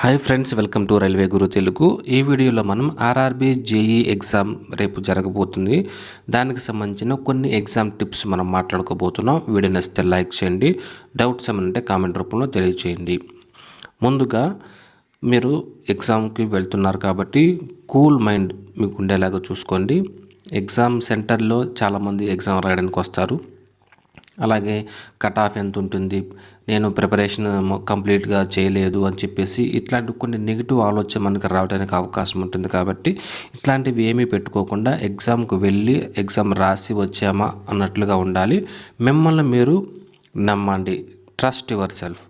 Hi friends, welcome to railway Guru Telugu. ఈ వీడియోలో మనం ఆర్ఆర్బీ జేఈ ఎగ్జామ్ రేపు జరగబోతుంది. దానికి సంబంధించిన కొన్ని ఎగ్జామ్ టిప్స్ మనం మాట్లాడుకోబోతున్నాం. వీడియో నచ్చితే లైక్ చేయండి, డౌట్స్ ఏమంటే కామెంట్ రూపంలో తెలియజేయండి. ముందుగా మీరు ఎగ్జామ్కి వెళ్తున్నారు కాబట్టి కూల్ మైండ్ మీకు ఉండేలాగా చూసుకోండి. ఎగ్జామ్ సెంటర్లో చాలామంది ఎగ్జామ్ రాయడానికి వస్తారు. అలాగే కట్ ఆఫ్ ఎంత ఉంటుంది, నేను ప్రిపరేషన్ కంప్లీట్గా చేయలేదు అని చెప్పేసి ఇట్లాంటి కొన్ని నెగిటివ్ ఆలోచన మనకు రావడానికి అవకాశం ఉంటుంది. కాబట్టి ఇట్లాంటివి ఏమీ పెట్టుకోకుండా ఎగ్జామ్కి వెళ్ళి ఎగ్జామ్ రాసి వచ్చామా అన్నట్లుగా ఉండాలి. మిమ్మల్ని మీరు నమ్మండి. Trust your self.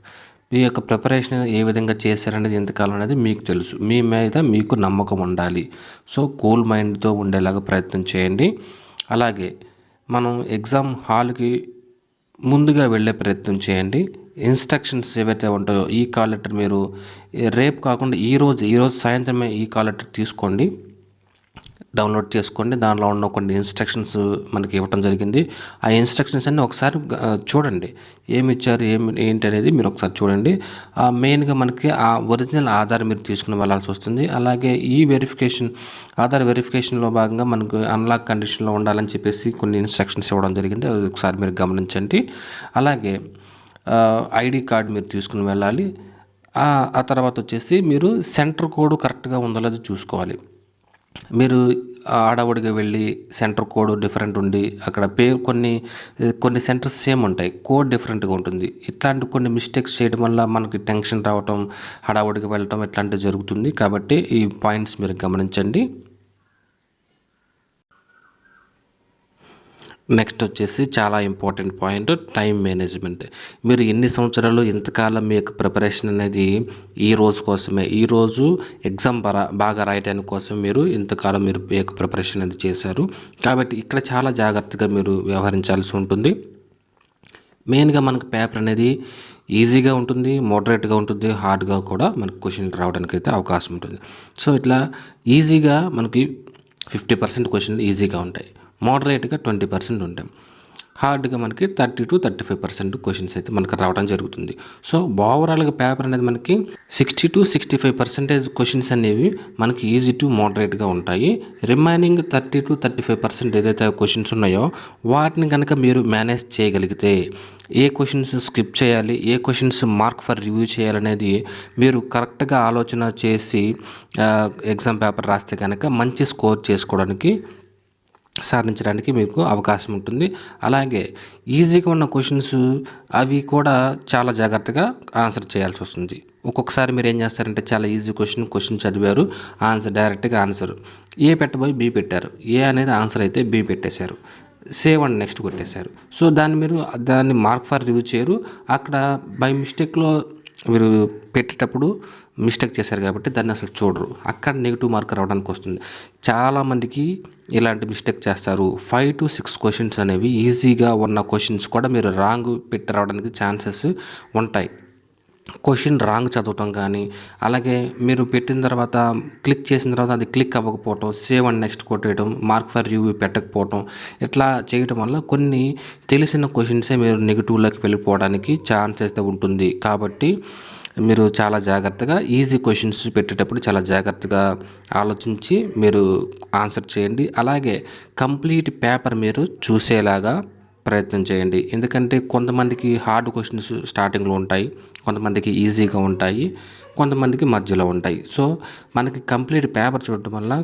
మీ యొక్క ప్రిపరేషన్ ఏ విధంగా చేశారనేది ఎంతకాలం అనేది మీకు తెలుసు. మీ మీద మీకు నమ్మకం ఉండాలి. సో కూల్ మైండ్తో ఉండేలాగా ప్రయత్నం చేయండి. అలాగే మనం ఎగ్జామ్ హాల్కి ముందుగా వెళ్ళే ప్రయత్నం చేయండి. ఇన్స్ట్రక్షన్స్ ఏవైతే ఉంటాయో ఈ కాల్ లెటర్ మీరు రేపు కాకుండా ఈరోజు సాయంత్రమే ఈ కాల్ లెటర్ తీసుకోండి, డౌన్లోడ్ చేసుకోండి. దానిలో ఉన్న కొన్ని ఇన్స్ట్రక్షన్స్ మనకి ఇవ్వటం జరిగింది. ఆ ఇన్స్ట్రక్షన్స్ అన్నీ ఒకసారి చూడండి. ఏమి ఇచ్చారు ఏంటి అనేది మీరు ఒకసారి చూడండి. మెయిన్గా మనకి ఆ ఒరిజినల్ ఆధార్ మీరు తీసుకుని వెళ్ళాల్సి వస్తుంది. అలాగే ఈ ఆధార్ వెరిఫికేషన్లో భాగంగా మనకు అన్లాక్ కండిషన్లో ఉండాలని చెప్పేసి కొన్ని ఇన్స్ట్రక్షన్స్ ఇవ్వడం జరిగింది. అది ఒకసారి మీరు గమనించండి. అలాగే ఐడి కార్డ్ మీరు తీసుకుని వెళ్ళాలి. ఆ తర్వాత వచ్చేసి మీరు సెంటర్ కోడ్ కరెక్ట్గా ఉందో లేదో చూసుకోవాలి. మీరు ఆడవుడిగా వెళ్ళి సెంటర్ కోడ్ డిఫరెంట్ ఉండి అక్కడ పేరు కొన్ని సెంటర్స్ సేమ్ ఉంటాయి, కోడ్ డిఫరెంట్గా ఉంటుంది. ఇట్లాంటి కొన్ని మిస్టేక్స్ చేయడం వల్ల మనకి టెన్షన్ రావటం, హడావుడిగా వెళ్ళటం ఇట్లాంటివి జరుగుతుంది. కాబట్టి ఈ పాయింట్స్ మీరు గమనించండి. నెక్స్ట్ వచ్చేసి చాలా ఇంపార్టెంట్ పాయింట్, టైం మేనేజ్మెంట్. మీరు ఎన్ని సంవత్సరాలు ఇంతకాలం మీ యొక్క ప్రిపరేషన్ అనేది ఈ రోజు కోసమే, ఈరోజు ఎగ్జామ్ బాగా రాయడానికి కోసం మీరు ఇంతకాలం మీరు మీ యొక్క ప్రిపరేషన్ అనేది చేశారు. కాబట్టి ఇక్కడ చాలా జాగ్రత్తగా మీరు వ్యవహరించాల్సి ఉంటుంది. మెయిన్గా మనకు పేపర్ అనేది ఈజీగా ఉంటుంది, మోడరేట్గా ఉంటుంది, హార్డ్గా కూడా మనకు క్వశ్చన్లు రావడానికి అయితే అవకాశం ఉంటుంది. సో ఇట్లా ఈజీగా మనకి 50% క్వశ్చన్లు ఈజీగా ఉంటాయి, మోడరేట్గా 20% ఉంటాయి, హార్డ్గా మనకి 30 to 35% క్వశ్చన్స్ అయితే మనకు రావడం జరుగుతుంది. సో ఓవరాల్గా పేపర్ అనేది మనకి 60 to 65% క్వశ్చన్స్ అనేవి మనకి ఈజీ టు మోడరేట్గా ఉంటాయి. రిమైనింగ్ 30 to 35% ఏదైతే క్వశ్చన్స్ ఉన్నాయో వాటిని కనుక మీరు మేనేజ్ చేయగలిగితే, ఏ క్వశ్చన్స్ స్కిప్ చేయాలి, ఏ క్వశ్చన్స్ మార్క్ ఫర్ రివ్యూ చేయాలనేది మీరు కరెక్ట్గా ఆలోచన చేసి ఎగ్జామ్ పేపర్ రాస్తే కనుక మంచి స్కోర్ చేసుకోవడానికి సాధించడానికి మీకు అవకాశం ఉంటుంది. అలాగే ఈజీగా ఉన్న క్వశ్చన్స్ అవి కూడా చాలా జాగ్రత్తగా ఆన్సర్ చేయాల్సి వస్తుంది. ఒక్కొక్కసారి మీరు ఏం చేస్తారంటే చాలా ఈజీ క్వశ్చన్ చదివారు, ఆన్సర్ డైరెక్ట్గా ఆన్సర్ ఏ పెట్టబోయి బి పెట్టారు, ఏ అనేది ఆన్సర్ అయితే బి పెట్టేశారు, సేవ్ అండ్ నెక్స్ట్ కొట్టేశారు. సో దాన్ని మార్క్ ఫర్ రివ్యూ చేయరు. అక్కడ బై మిస్టేక్లో మీరు పెట్టేటప్పుడు మిస్టేక్ చేశారు కాబట్టి దాన్ని అసలు చూడరు. అక్కడ నెగిటివ్ మార్క్ రావడానికి వస్తుంది. చాలామందికి ఇలాంటి మిస్టేక్ చేస్తారు. 5 to 6 క్వశ్చన్స్ అనేవి ఈజీగా ఉన్న క్వశ్చన్స్ కూడా మీరు రాంగ్ పెట్టి రావడానికి ఛాన్సెస్ ఉంటాయి. క్వశ్చన్ రాంగ్ చదవటం కానీ, అలాగే మీరు పెట్టిన తర్వాత క్లిక్ చేసిన తర్వాత అది క్లిక్ అవ్వకపోవటం, సేవ్ అండ్ నెక్స్ట్ కొట్టేయడం, మార్క్ ఫర్ రివ్యూ పెట్టకపోవటం, ఇట్లా చేయటం వల్ల కొన్ని తెలిసిన క్వశ్చన్సే మీరు నెగిటివ్లోకి వెళ్ళిపోవడానికి ఛాన్స్ అయితే ఉంటుంది. కాబట్టి మీరు చాలా జాగ్రత్తగా ఈజీ క్వశ్చన్స్ పెట్టేటప్పుడు చాలా జాగ్రత్తగా ఆలోచించి మీరు ఆన్సర్ చేయండి. అలాగే కంప్లీట్ పేపర్ మీరు చూసేలాగా ప్రయత్నం చేయండి. ఎందుకంటే కొంతమందికి హార్డ్ క్వశ్చన్స్ స్టార్టింగ్లో ఉంటాయి, కొంతమందికి ఈజీగా ఉంటాయి, కొంతమందికి మధ్యలో ఉంటాయి. సో మనకి కంప్లీట్ పేపర్ చూడటం వల్ల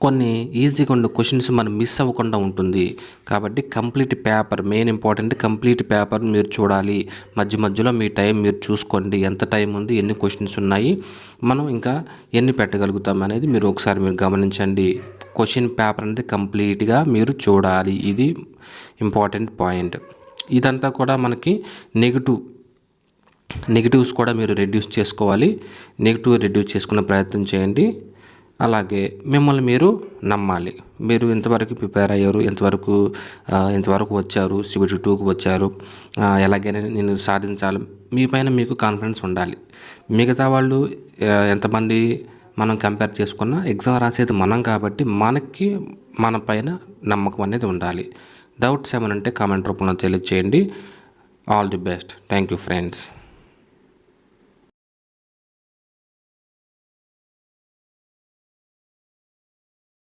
కొన్ని ఈజీగా ఉండే క్వశ్చన్స్ మనం మిస్ అవ్వకుండా ఉంటుంది. కాబట్టి complete paper main important. Complete paper మీరు చూడాలి. మధ్యలో మీ టైం మీరు చూసుకోండి. ఎంత టైం ఉంది, ఎన్ని క్వశ్చన్స్ ఉన్నాయి, మనం ఇంకా ఎన్ని పెట్టగలుగుతాం అనేది మీరు ఒకసారి మీరు గమనించండి. క్వశ్చన్ పేపర్ అనేది కంప్లీట్గా మీరు చూడాలి. ఇది ఇంపార్టెంట్ పాయింట్. ఇదంతా కూడా మనకి నెగిటివ్స్ కూడా మీరు రెడ్యూస్ చేసుకోవాలి. రెడ్యూస్ చేసుకునే ప్రయత్నం చేయండి. అలాగే మిమ్మల్ని మీరు నమ్మాలి. మీరు ఎంతవరకు ప్రిపేర్ అయ్యారు, ఎంతవరకు వచ్చారు, CBT 2కు వచ్చారు, ఎలాగైనా నేను సాధించాలి, మీ పైన మీకు కాన్ఫిడెన్స్ ఉండాలి. మిగతా వాళ్ళు ఎంతమంది మనం కంపేర్ చేసుకున్నా ఎగ్జామ్ రాసేది మనం కాబట్టి మనకి మన పైన నమ్మకం అనేది ఉండాలి. డౌట్స్ ఏమైనా ఉంటే కామెంట్ రూపంలో తెలియజేయండి. All the best. Thank you friends.